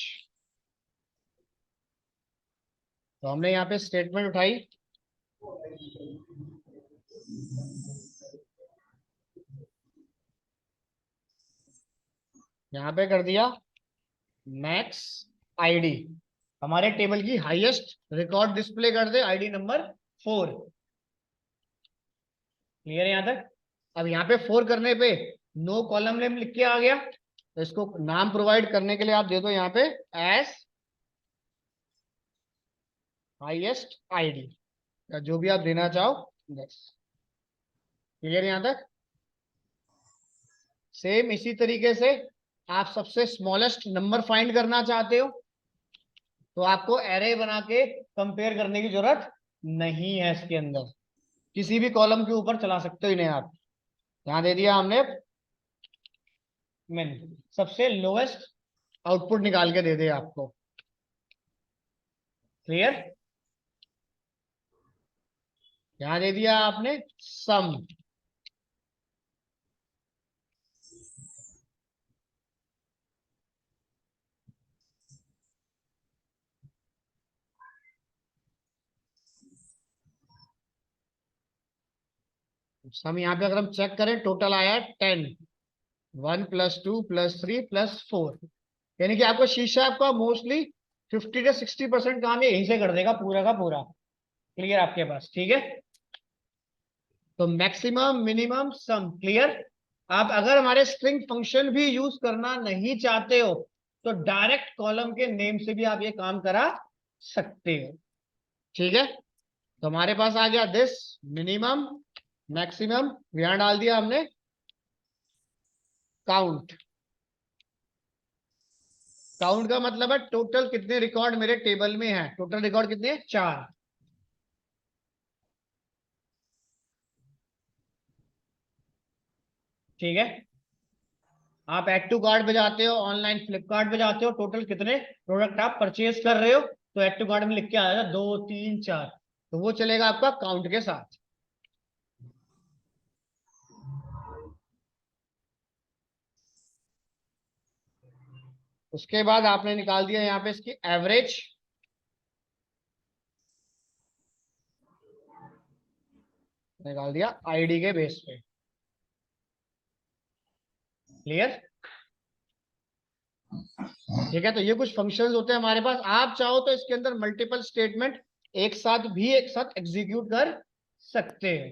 तो हमने यहाँ पे स्टेटमेंट उठाई, यहाँ पे कर दिया मैक्स आईडी, हमारे टेबल की हाईएस्ट रिकॉर्ड डिस्प्ले कर दे आईडी नंबर 4। क्लियर है यहां तक? अब यहाँ पे 4 करने पे नो कॉलम नेम लिख के आ गया, तो इसको नाम प्रोवाइड करने के लिए आप दे दो यहाँ पे एस हाईएस्ट आईडी, या जो भी आप देना चाहो बस। क्लियर यहां तक? सेम इसी तरीके से आप सबसे स्मॉलेस्ट नंबर फाइंड करना चाहते हो तो आपको एरे बना के कंपेयर करने की जरूरत नहीं है, इसके अंदर किसी भी कॉलम के ऊपर चला सकते हो इन्हें आप। यहां दे दिया हमने मिन, सबसे लोएस्ट आउटपुट निकाल के दे दे आपको। क्लियर? यहां दे दिया आपने सम, सम यहाँ पे अगर हम चेक करें टोटल आया 10, 1 + 2 + 3 + 4, यानी कि आपको शीशा आपका मोस्टली 50 से 60% काम ये यहीं से कर देगा पूरा का पूरा। क्लियर आपके पास? ठीक है, तो मैक्सिमम, मिनिमम, सम। क्लियर? आप अगर हमारे स्ट्रिंग फंक्शन भी यूज करना नहीं चाहते हो तो डायरेक्ट कॉलम के नेम से भी आप ये काम करा सकते हो। ठीक है, तो हमारे पास आ गया दिस मिनिमम, मैक्सिमम, यहां डाल दिया हमने काउंट, काउंट का मतलब है टोटल कितने रिकॉर्ड मेरे टेबल में है। टोटल रिकॉर्ड कितने हैं? 4। ठीक है, आप एड टू कार्ट पे जाते हो, ऑनलाइन फ्लिपकार्ट पे जाते हो, टोटल कितने प्रोडक्ट आप परचेज कर रहे हो, तो एड टू कार्ट में लिख के आएगा 2 3 4, तो वो चलेगा आपका काउंट के साथ। उसके बाद आपने निकाल दिया यहाँ पे इसकी एवरेज, निकाल दिया आईडी के बेस पे। क्लियर? ठीक है, तो ये कुछ फंक्शंस होते हैं हमारे पास। आप चाहो तो इसके अंदर मल्टीपल स्टेटमेंट एक साथ एग्जीक्यूट कर सकते हैं।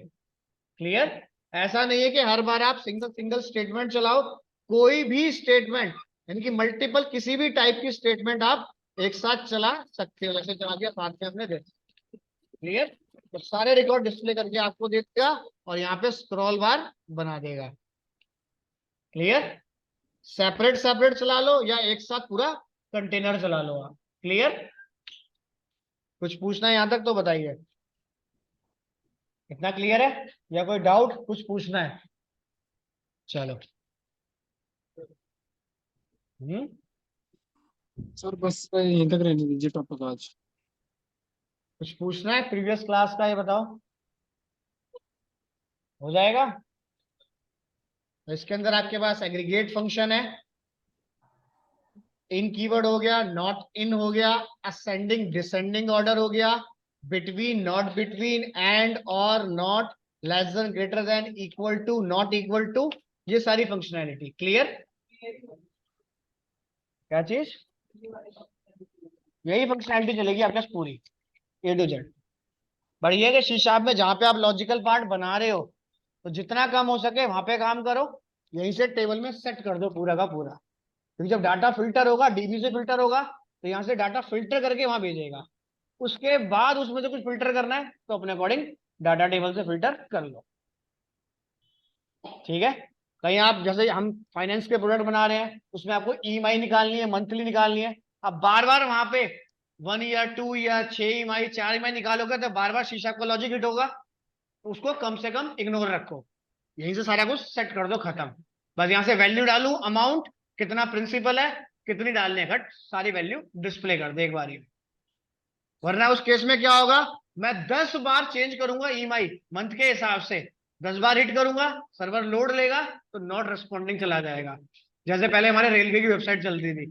क्लियर? ऐसा नहीं है कि हर बार आप सिंगल सिंगल स्टेटमेंट चलाओ, कोई भी स्टेटमेंट यानी कि मल्टीपल किसी भी टाइप की स्टेटमेंट आप एक साथ चला सकते हो। जैसे चला दिया साथ में हमने देखा। क्लियर? तो सारे रिकॉर्ड डिस्प्ले करके आपको दे देगा और यहाँ पे स्क्रॉल बार बना देगा। क्लियर? सेपरेट सेपरेट चला लो या एक साथ पूरा कंटेनर चला लो आप। क्लियर? कुछ पूछना है यहां तक तो बताइए। इतना क्लियर है या कोई डाउट कुछ पूछना है? चलो। सर बस यहीं तक रहने दीजिए टॉपिक आज। कुछ पूछना है प्रीवियस क्लास का, ये बताओ। हो जाएगा। तो इसके अंदर आपके पास एग्रीगेट फंक्शन है, इन कीवर्ड हो गया, नॉट इन हो गया, असेंडिंग डिसेंडिंग ऑर्डर हो गया, बिटवीन नॉट बिटवीन, एंड और not, less than greater than, equal to not equal to, ये सारी फंक्शनैलिटी। क्लियर? क्या चीज? यही फंक्शनैलिटी चलेगी आपके पास पूरी ए टू जेड। बढ़िया कि शीशाब में जहां पे आप लॉजिकल पार्ट बना रहे हो तो जितना कम हो सके वहां पे काम करो, यहीं से टेबल में सेट कर दो पूरा का पूरा। क्योंकि जब डाटा फिल्टर होगा, डीबी से फिल्टर होगा, तो यहाँ से डाटा फिल्टर करके वहां भेजेगा। उसके बाद उसमें से कुछ फिल्टर करना है तो अपने अकॉर्डिंग डाटा टेबल से फिल्टर कर लो। ठीक है? कहीं आप जैसे हम फाइनेंस के प्रोडक्ट बना रहे हैं, उसमें आपको ईएमआई निकालनी है, मंथली निकालनी है, अब बार बार वहां पे 1 ईयर 2 ईयर 6 ईएमआई 4 ईएमआई निकालोगे तो बार बार शीशा का लॉजिक हिट होगा। तो उसको कम से कम इग्नोर रखो, यहीं से सारा कुछ सेट कर दो, खत्म। बस यहाँ से वैल्यू डालू, अमाउंट कितना प्रिंसिपल है, कितनी डालने है, घट सारी वैल्यू डिस्प्ले कर दे एक बार ही। वरना उस केस में क्या होगा, मैं 10 बार चेंज करूंगा ईएमआई मंथ के हिसाब से, 10 बार हिट करूंगा, सर्वर लोड लेगा तो नॉट रिस्पॉन्डिंग चला जाएगा। जैसे पहले हमारे रेलवे की वेबसाइट चलती थी,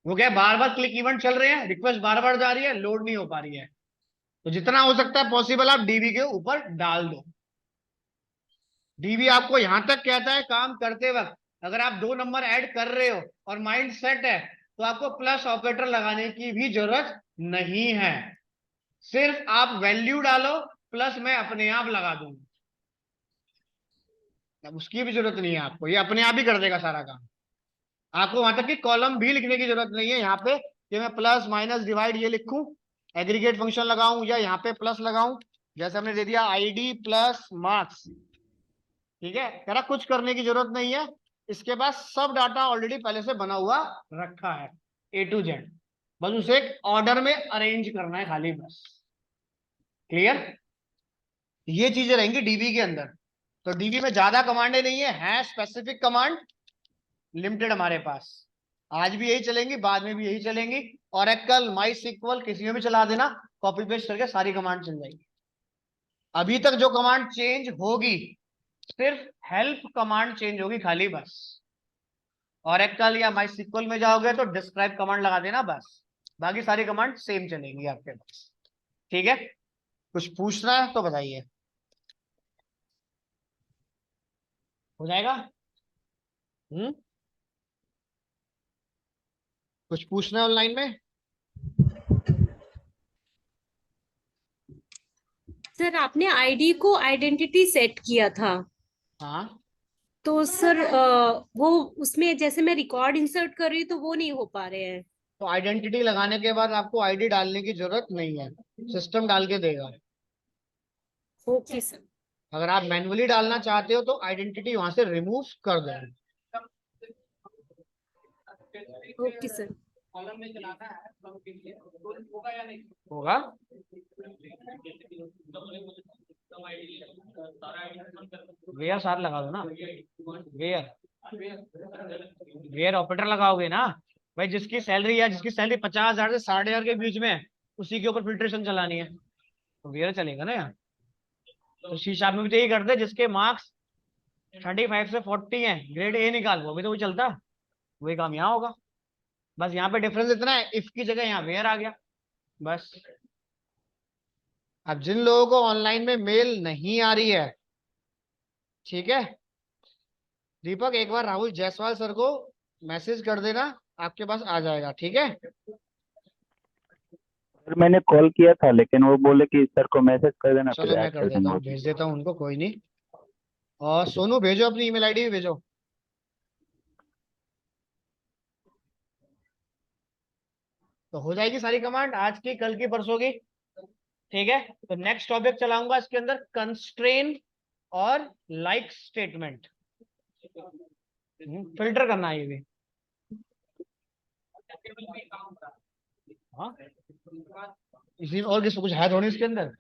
वो क्या बार बार क्लिक इवेंट चल रहे हैं, रिक्वेस्ट बार बार जा रही है, लोड नहीं हो पा रही है। तो जितना हो सकता है पॉसिबल आप डीबी के ऊपर डाल दो। डीबी आपको यहां तक कहता है काम करते वक्त अगर आप 2 नंबर ऐड कर रहे हो और माइंड सेट है तो आपको प्लस ऑपरेटर लगाने की भी जरूरत नहीं है, सिर्फ आप वैल्यू डालो, प्लस मैं अपने आप लगा दूंगा। अब उसकी भी जरूरत नहीं है आपको, ये अपने आप ही कर देगा सारा काम। आपको वहां तक कि कॉलम भी लिखने की जरूरत नहीं है यहाँ पे कि मैं प्लस माइनस डिवाइड ये लिखूं, एग्रीगेट फंक्शन लगाऊं या यहाँ पे प्लस लगाऊं। जैसे हमने दे दिया आईडी प्लस मार्क्स। ठीक है, कह रहा कुछ करने की जरूरत नहीं है, इसके पास सब डाटा ऑलरेडी पहले से बना हुआ रखा है ए टू जेड, बस उसे एक ऑर्डर में अरेंज करना है खाली, बस। क्लियर? ये चीजें रहेंगी डीबी के अंदर। तो डीबी में ज्यादा कमांडें नहीं है स्पेसिफिक कमांड लिमिटेड हमारे पास। आज भी यही चलेंगी, बाद में भी यही चलेंगी। ओरेकल, माई सिक्वल किसी में भी चला देना, कॉपी पेस्ट करके सारी कमांड चल जाएगी। अभी तक जो कमांड चेंज होगी सिर्फ हेल्प कमांड चेंज होगी खाली, बस। ओरेकल या माई सिक्वल में जाओगे तो डिस्क्राइब कमांड लगा देना, बस। बाकी सारी कमांड सेम चलेंगी आपके पास। ठीक है? कुछ पूछना है तो बताइए। हो जाएगा? कुछ पूछना है ऑनलाइन में? सर आपने आईडी को आइडेंटिटी सेट किया था, हाँ, तो सर वो उसमें जैसे मैं रिकॉर्ड इंसर्ट कर रही हूँ तो वो नहीं हो पा रहे हैं। तो आइडेंटिटी लगाने के बाद आपको आईडी डालने की जरूरत नहीं है, सिस्टम डाल के देगा। Okay sir. अगर आप मैन्युअली डालना चाहते हो तो आइडेंटिटी वहां से रिमूव कर दो। Okay sir. होगा। वेयर साथ लगा दो ना, वेयर वेयर ऑपरेटर लगाओगे ना भाई। जिसकी सैलरी है, जिसकी सैलरी 50,000 से 60,000 के बीच में है, उसी के ऊपर फिल्ट्रेशन चलानी है, तो वेयर चलेगा ना यार। तो शीशा में भी तो यही करते हैं, जिसके मार्क्स 35 से 40 हैं, ग्रेड ए निकाल, वो भी तो वही चलता, वही काम यहाँ होगा। बस यहाँ पे डिफरेंस इतना है, इफ की जगह यहाँ वेयर आ गया बस। अब जिन लोगों को ऑनलाइन में मेल नहीं आ रही है, ठीक है, दीपक एक बार राहुल जायसवाल सर को मैसेज कर देना, आपके पास आ जाएगा, ठीक है। सर मैंने कॉल किया था लेकिन वो बोले कि सर को मैसेज कर देना फिर चलो मैं ऐड कर कर देता दूंगा हूँ, भेज देता हूँ उनको, कोई नहीं। और सोनू भेजो, अपनी ईमेल आईडी भी भेजो। तो हो जाएगी सारी कमांड आज की, कल की, परसों की, ठीक है। तो नेक्स्ट टॉपिक चलाऊंगा इसके अंदर, कंस्ट्रेन और लाइक स्टेटमेंट। फिल्टर करना है ये भी। हाँ, इसी और किसी कुछ है थोड़ी इसके अंदर।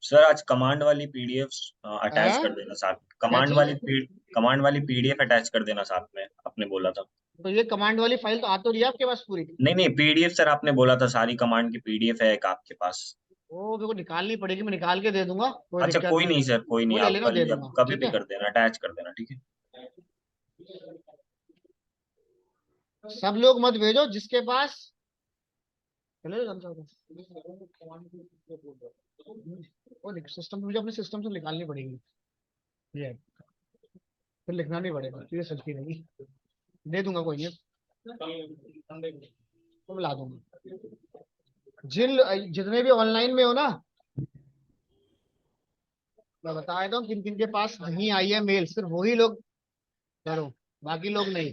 सर आज कमांड वाली पीडीएफ अटैच कर देना साथ, क्या चीज? कमांड वाली पीडीएफ अटैच कर देना साथ में, आपने बोला था। तो ये कमांड वाली फाइल तो आ तो रही है आपके पास पूरी? नहीं नहीं, पीडीएफ सर आपने बोला था सारी कमांड की पीडीएफ है एक आपके पास। वो मेरे को निकालनी पड़ेगी, मैं निकाल के दे दूंगा, कोई अच्छा दिक्कत कोई नहीं नहीं है। सर, कोई वो नहीं, ले आप लेना, कल दे या दूंगा, कभी ठीक भी है। कर देना, अटैच कर देना, ठीक है। सब लोग मत भेजो जिसके पास, चलो वो सिस्टम, मुझे अपने सिस्टम से निकालनी पड़ेगी ये, फिर लिखना नहीं पड़ेगा, चीजें सच्ची नहीं। दे दूंगा, कोई नहीं, तो ला दूंगा। जितने भी ऑनलाइन में हो ना, मैं बता देता हूँ किन किन के पास नहीं आई है मेल, सिर्फ वही लोग करो, बाकी लोग नहीं।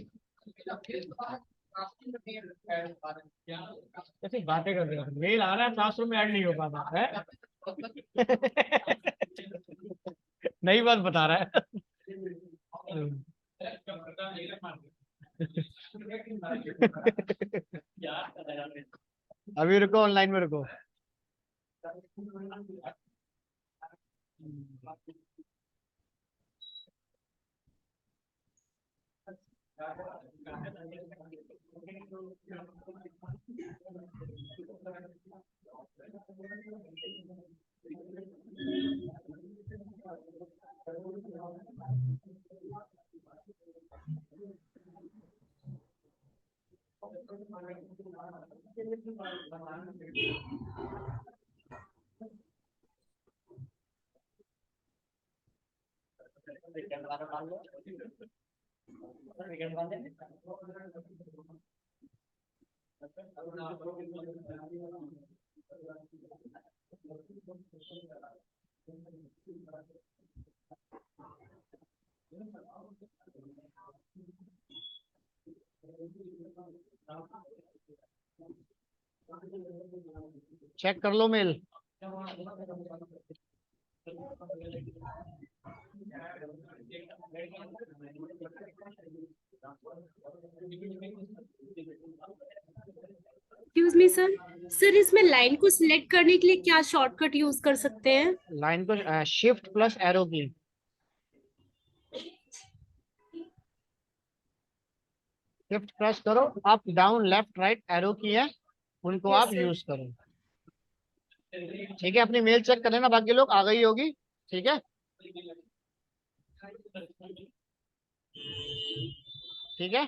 कैसी बातें कर रहे हो, मेल आ रहा है, क्लासरूम में ऐड नहीं हो पाता है। नई बात बता रहा है। अभी रुको, ऑनलाइन में रुको। चेक कर लो mail. Excuse me sir. Sir इसमें लाइन को सिलेक्ट करने के लिए क्या शॉर्टकट यूज कर सकते हैं? लाइन को शिफ्ट प्लस एरो की, शिफ्ट प्रेस करो, up down left right arrow की है, उनको Yes, आप sir. यूज करो, ठीक है। अपनी मेल चेक कर लेना, बाकी लोग आ गई होगी, ठीक है, ठीक है।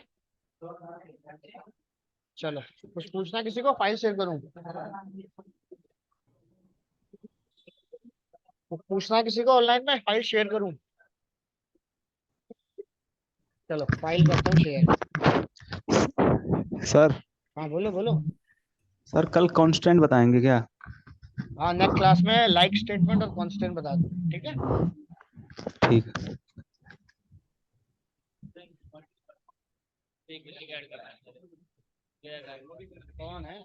चलो, कुछ पूछना किसी को, फाइल शेयर करूं? पूछना किसी को ऑनलाइन में, फाइल शेयर करूं? चलो फाइल करता हूँ शेयर। सर। हाँ बोलो बोलो। सर कल कांस्टेंट बताएंगे क्या? हाँ, नेक्स्ट क्लास में लाइक स्टेटमेंट और कांस्टेंट बता दो, ठीक है। ठीक है। कौन है?